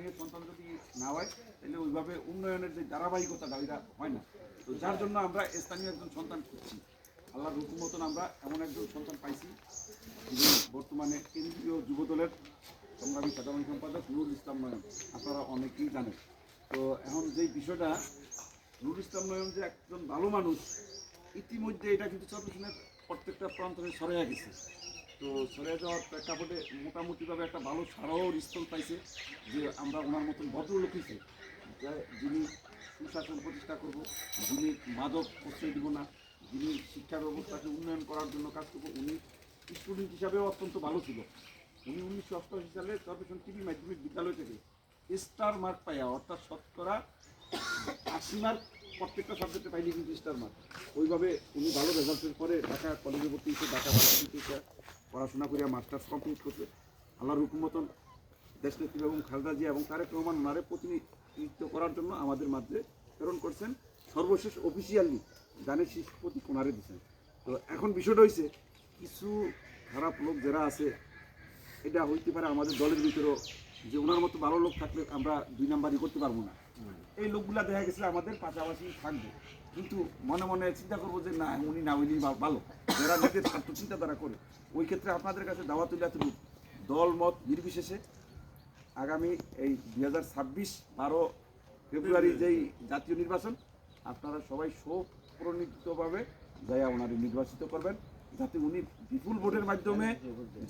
মেয়ের সন্তান যদি না হয় তাহলে ওইভাবে উন্নয়নের যে ধারাবাহিকতাটা ওইটা হয় না। তো যার জন্য আমরা স্থানীয় একজন সন্তান খুঁজছি। আল্লাহর হুকুম মতন আমরা এমন একজন সন্তান পাইছি যিনি বর্তমানে কেন্দ্রীয় যুবদলের সংগ্রামী সাধারণ সম্পাদক নুরুল ইসলাম নয়ন, আপনারা অনেকেই জানেন। তো এখন যেই বিষয়টা, নুরুল ইসলাম নয়ন যে একজন ভালো মানুষ, ইতিমধ্যে এটা কিন্তু চট্টগ্রামের প্রত্যেকটা প্রান্তরে ছড়িয়ে গেছে। তো ছড়িয়ে যাওয়ার প্রেক্ষাপটে মোটামুটিভাবে একটা ভালো সারাও স্থল পাইছে যে আমরা ওনার মতন ভদ্রলোক হয়েছে যিনি সুশাসন প্রতিষ্ঠা করব, যিনি মাদক প্রশ্রয় দিব না, যিনি শিক্ষা ব্যবস্থাকে উন্নয়ন করার জন্য কাজ করবো। উনি স্টুডেন্ট হিসাবেও অত্যন্ত ভালো ছিল। উনি 1988 সালে চট্টগ্রাম টিভি মাধ্যমিক বিদ্যালয় থেকে স্টার মার্ক পাইয়া, অর্থাৎ শতকরা 80 মার্ক প্রত্যেকটা সাবজেক্টে পাইলে কিন্তু স্টার মার্ক। ওইভাবে উনি ভালো রেজাল্টের পরে ঢাকা কলেজে ভর্তি হয়েছে, ঢাকা ভার্সিটিতে পড়াশোনা করে মাস্টার্স কমপ্লিট করছে। আল্লাহর হুকুম মতন দেশনেত্রী বেগম খালেদা জিয়া এবং তারেক রহমান ওনারে প্রতিনিধিত্ব করার জন্য আমাদের মাঝে প্রেরণ করছেন। সর্বশেষ অফিসিয়ালি গানের শীর্ষ প্রতীক ওনারে দিচ্ছেন। তো এখন বিষয়টা হয়েছে, কিছু খারাপ লোক যারা আছে, এটা হইতে পারে আমাদের দলের ভিতরেও, যে ওনার মতো ভালো লোক থাকলে আমরা 2 নাম্বারই করতে পারবো না। এই লোকগুলা দেখা গেছে আমাদের পাশাপাশি থাকবে, কিন্তু মনে মনে চিন্তা করবো যে না, উনি না উনি ভালো, যারা নিজের স্বার্থ চিন্তাধারা করে। ওই ক্ষেত্রে আপনাদের কাছে দাওয়াত হইলে এতটুকু, দল মত নির্বিশেষে আগামী এই 2026 12 ফেব্রুয়ারি যেই জাতীয় নির্বাচন, আপনারা সবাই সুপ্রণীতভাবে যাইয়া ওনারে নির্বাচিত করবেন, যাতে উনি বিপুল ভোটের মাধ্যমে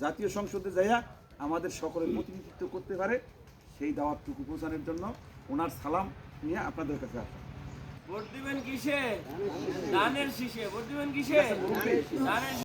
জাতীয় সংসদে যাইয়া আমাদের সকলের প্রতিনিধিত্ব করতে পারে। সেই দাওয়াতটুকু পৌঁছানোর জন্য ওনার সালাম নিয়ে আপনাদের কাছে আসা। ভোট দিবেন কিসে? ধানের শীষে। ভোট দিবেন কিসে? ধানের